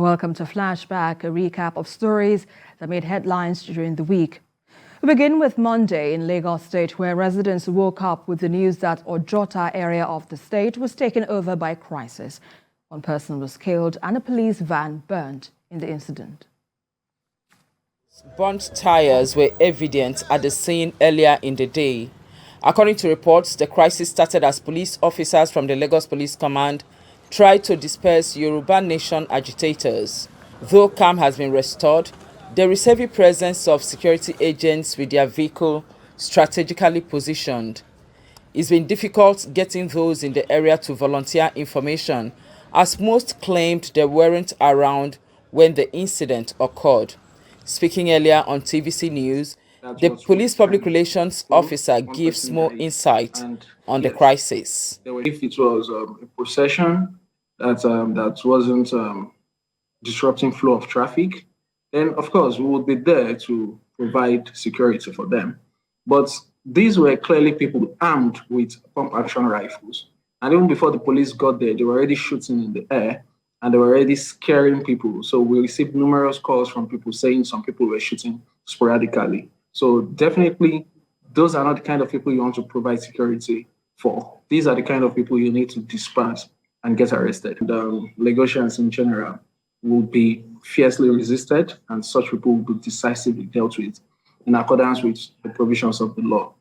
Welcome to Flashback, a recap of stories that made headlines during the week. We begin with Monday in Lagos State, where residents woke up with the news that Ojota area of the state was taken over by crisis. One person was killed and a police van burned in the incident. Burnt tires were evident at the scene earlier in the day. According to reports, the crisis started as police officers from the Lagos Police Command tried to disperse Yoruba Nation agitators. Though calm has been restored, there is heavy presence of security agents with their vehicle strategically positioned. It's been difficult getting those in the area to volunteer information, as most claimed they weren't around when the incident occurred. Speaking earlier on TVC News, the police public relations officer gives more insight on the crisis. If it was a procession that wasn't disrupting flow of traffic, then of course we would be there to provide security for them. But these were clearly people armed with pump action rifles. And even before the police got there, they were already shooting in the air and they were already scaring people. So we received numerous calls from people saying some people were shooting sporadically. So definitely, those are not the kind of people you want to provide security for. These are the kind of people you need to disperse and get arrested. Lagosians in general will be fiercely resisted, and such people will be decisively dealt with in accordance with the provisions of the law.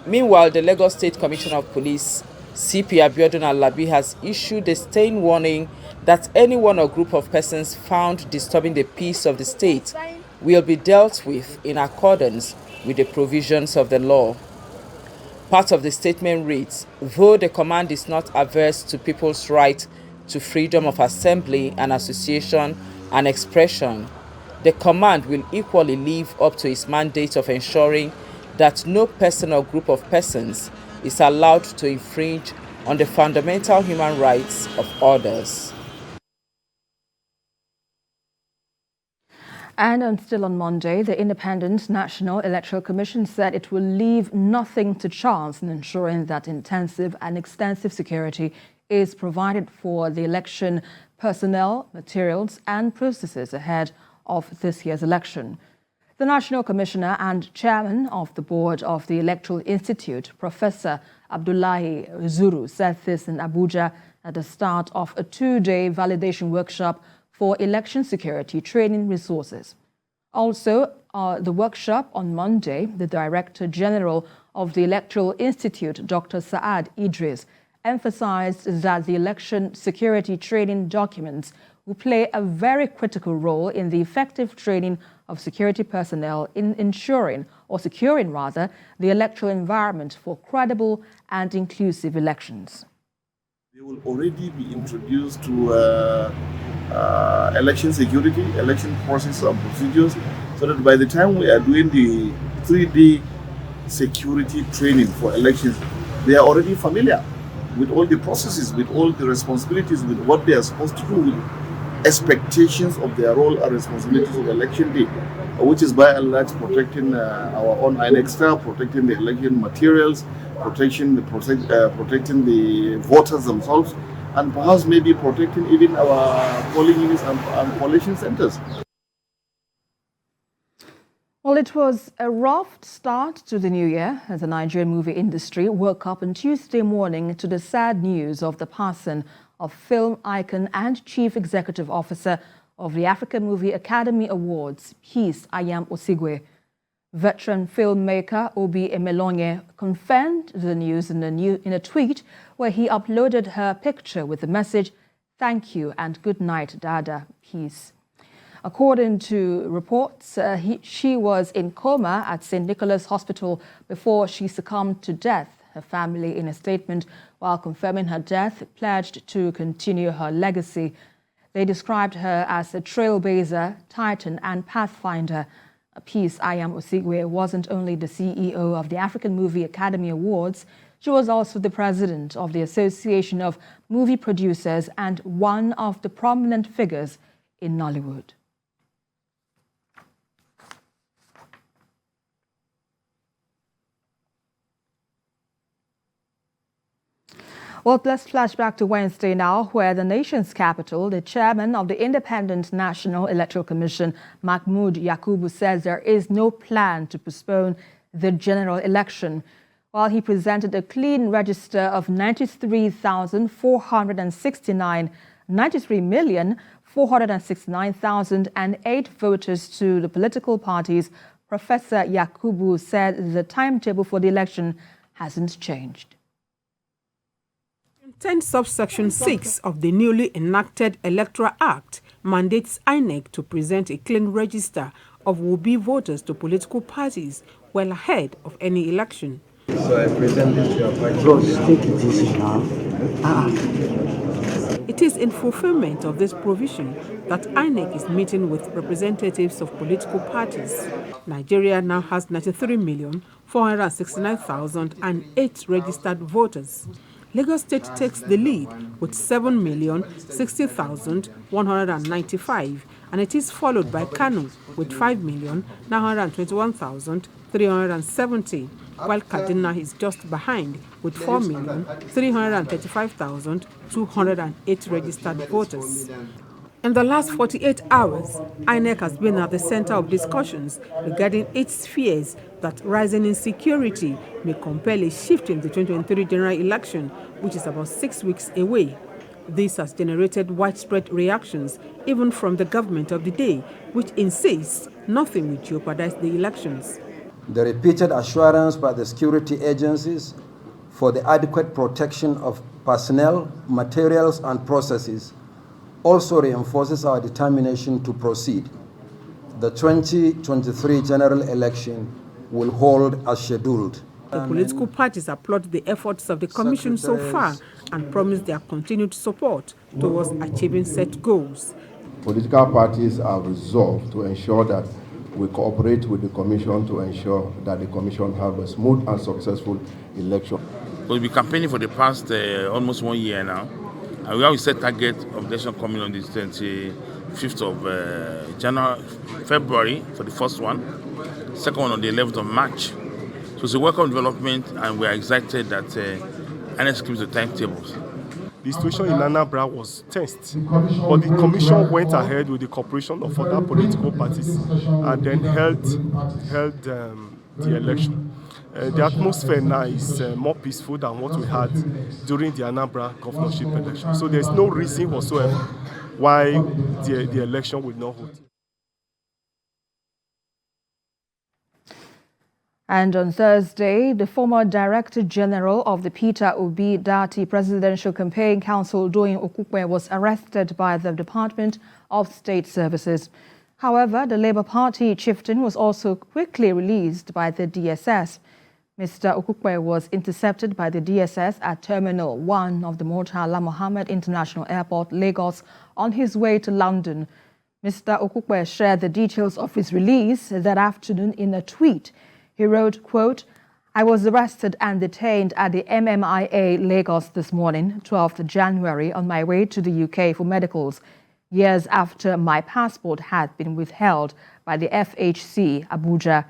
Meanwhile, the Lagos State Commissioner of Police, CP Abiodun Alabi, has issued a stern warning that anyone or group of persons found disturbing the peace of the state will be dealt with in accordance with the provisions of the law. Part of the statement reads, though the command is not averse to people's right to freedom of assembly and association and expression, the command will equally live up to its mandate of ensuring that no person or group of persons is allowed to infringe on the fundamental human rights of others. And still on Monday, the Independent National Electoral Commission said it will leave nothing to chance in ensuring that intensive and extensive security is provided for the election personnel, materials and processes ahead of this year's election. The National Commissioner and Chairman of the Board of the Electoral Institute, Professor Abdullahi Zuru, said this in Abuja at the start of a two-day validation workshop for election security training resources. Also, the workshop on Monday, the Director General of the Electoral Institute, Dr. Saad Idris, emphasized that the election security training documents will play a very critical role in the effective training of security personnel in ensuring, or securing rather, the electoral environment for credible and inclusive elections. They will already be introduced to election security, election process and procedures, so that by the time we are doing the 3D security training for elections, they are already familiar with all the processes, with all the responsibilities, with what they are supposed to do, with expectations of their role and responsibilities of election day, which is by and large protecting our own INEC staff, protecting the election materials, protecting the voters themselves, and perhaps maybe protecting even our polling units and collation centers. Well, it was a rough start to the new year as the Nigerian movie industry woke up on Tuesday morning to the sad news of the passing of film icon and Chief Executive Officer of the African Movie Academy Awards, Peace Ayam Osigwe. Veteran filmmaker Obi Emelonye confirmed the news in a tweet where he uploaded her picture with the message, "Thank you and good night, Dada, peace." According to reports, she was in coma at St. Nicholas Hospital before she succumbed to death. Her family, in a statement while confirming her death, pledged to continue her legacy. They described her as a trailblazer, titan and pathfinder. Peace Ayam Osigwe wasn't only the CEO of the African Movie Academy Awards, she was also the president of the Association of Movie Producers and one of the prominent figures in Nollywood. Well, let's flash back to Wednesday now, where the nation's capital, the chairman of the Independent National Electoral Commission, Mahmoud Yakubu, says there is no plan to postpone the general election, while he presented a clean register of 93,469,008 voters to the political parties. Professor Yakubu said the timetable for the election hasn't changed. Content subsection 6 of the newly enacted Electoral Act mandates INEC to present a clean register of would-be voters to political parties well ahead of any election. So I present this to your party. Bros, take it easy now. It is in fulfillment of this provision that INEC is meeting with representatives of political parties. Nigeria now has 93,469,008 registered voters. Lagos State takes the lead with 7,060,195, and it is followed by Kano with 5,921,370, while Kaduna is just behind with 4,335,208 registered voters. In the last 48 hours, INEC has been at the center of discussions regarding its fears that rising insecurity may compel a shift in the 2023 general election, which is about 6 weeks away. This has generated widespread reactions, even from the government of the day, which insists nothing will jeopardize the elections. The repeated assurance by the security agencies for the adequate protection of personnel, materials, and processes also reinforces our determination to proceed. The 2023 general election will hold as scheduled. The political parties applaud the efforts of the Commission so far and promise their continued support towards achieving set goals. Political parties are resolved to ensure that we cooperate with the Commission to ensure that the Commission have a smooth and successful election. We've been campaigning for the past almost 1 year now. And we have a set target of election coming on the 25th of February for the first one, second one on the 11th of March. So it's a welcome development, and we are excited that INEC keeps the timetables. The situation in Anambra was tensed, but the Commission went ahead with the cooperation of other political parties and then held the election. The atmosphere now is more peaceful than what we had during the Anambra governorship election. So there's no reason whatsoever why the election will not hold. And on Thursday, the former Director General of the Peter Obi Dati Presidential Campaign Council, Ayam Osigwe, was arrested by the Department of State Services. However, the Labour Party chieftain was also quickly released by the DSS. Mr. Osigwe was intercepted by the DSS at Terminal 1 of the Murtala Mohammed International Airport, Lagos, on his way to London. Mr. Osigwe shared the details of his release that afternoon in a tweet. He wrote, quote, "I was arrested and detained at the MMIA Lagos this morning, 12th January, on my way to the UK for medicals, years after my passport had been withheld by the FHC, Abuja.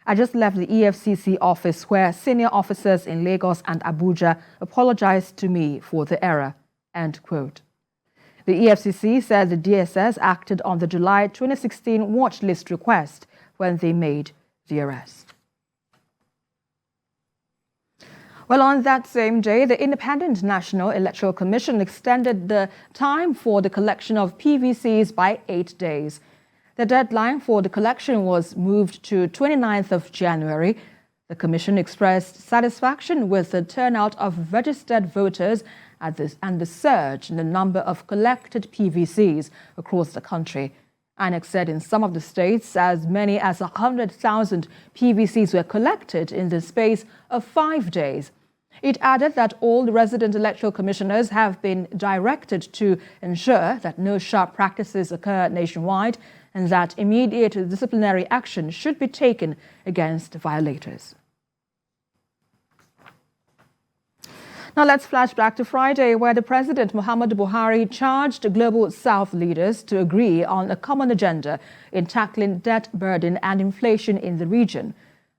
I just left the EFCC office where senior officers in Lagos and Abuja apologized to me for the error," end quote. The EFCC said the DSS acted on the July 2016 watch list request when they made the arrest. Well, on that same day, the Independent National Electoral Commission extended the time for the collection of PVCs by 8 days. The deadline for the collection was moved to 29th of January. The Commission expressed satisfaction with the turnout of registered voters and the surge in the number of collected PVCs across the country. INEC said in some of the states, as many as 100,000 PVCs were collected in the space of 5 days. It added that all the resident electoral commissioners have been directed to ensure that no sharp practices occur nationwide and that immediate disciplinary action should be taken against violators. Now let's flash back to Friday, where the President Muhammadu Buhari charged Global South leaders to agree on a common agenda in tackling debt burden and inflation in the region.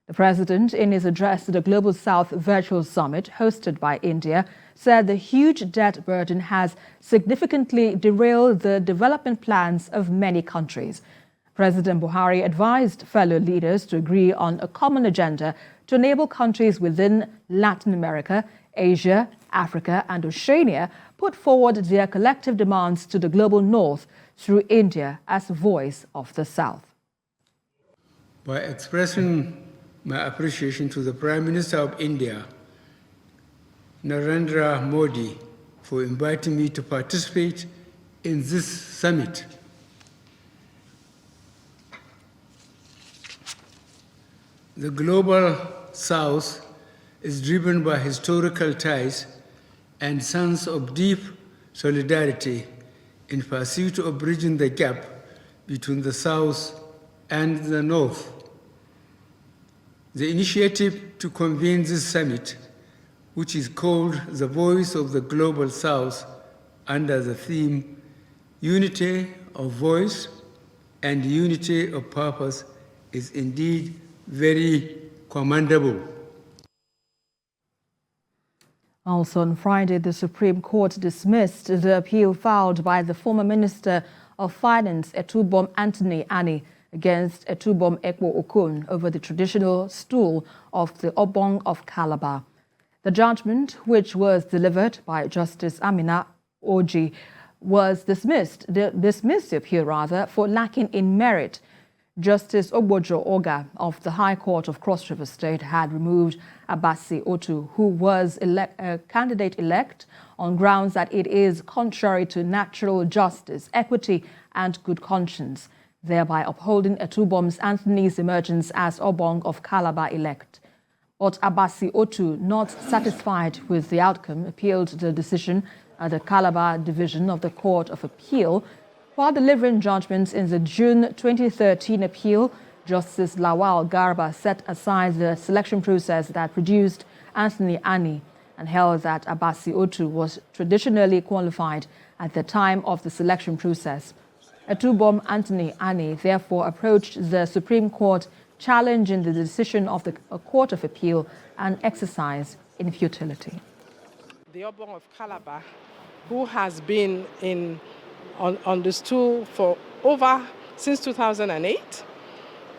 The president, in his address to the Global South Virtual Summit hosted by India, said the huge debt burden has significantly derailed the development plans of many countries. President Buhari advised fellow leaders to agree on a common agenda to enable countries within Latin America, Asia, Africa and Oceania put forward their collective demands to the global north through India as voice of the South. By expressing my appreciation to the Prime Minister of India, Narendra Modi, for inviting me to participate in this summit. The global South is driven by historical ties and sense of deep solidarity in pursuit of bridging the gap between the South and the North. The initiative to convene this summit, which is called the Voice of the Global South under the theme Unity of Voice and Unity of Purpose, is indeed very commendable. Also on Friday, the Supreme Court dismissed the appeal filed by the former Minister of Finance, Etubom Anthony Ani, against Etubom Ekpo Okun over the traditional stool of the Obong of Calabar. The judgment, which was delivered by Justice Amina Oji, was dismissed the appeal for lacking in merit. Justice Ogbojo Oga of the High Court of Cross River State had removed Abasi Otu, who was a candidate-elect, on grounds that it is contrary to natural justice, equity and good conscience, thereby upholding Etubom's Anthony's emergence as Obong of Calabar elect. But Abasi Otu, not satisfied with the outcome, appealed the decision at the Calabar Division of the Court of Appeal. While delivering judgments in the June 2013 appeal, Justice Lawal Garba set aside the selection process that produced Anthony Ani and held that Abasi Otu was traditionally qualified at the time of the selection process. Etubom Anthony Ani therefore approached the Supreme Court challenging the decision of the Court of Appeal and exercise in futility. The Obong of Calabar, who has been on the stool for since 2008,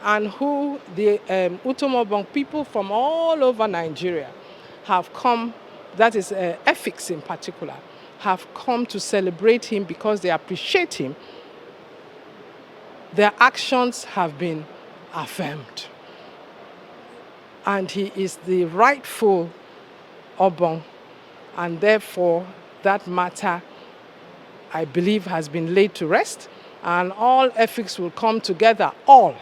and who the Utom-Obong people from all over Nigeria have come, that is Effiks in particular, have come to celebrate him because they appreciate him. Their actions have been affirmed. And he is the rightful Obong, and therefore that matter, I believe, has been laid to rest, and all Effiks will come together, all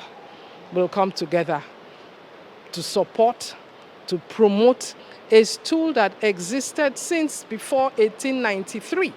will come together to support, to promote a stool that existed since before 1893.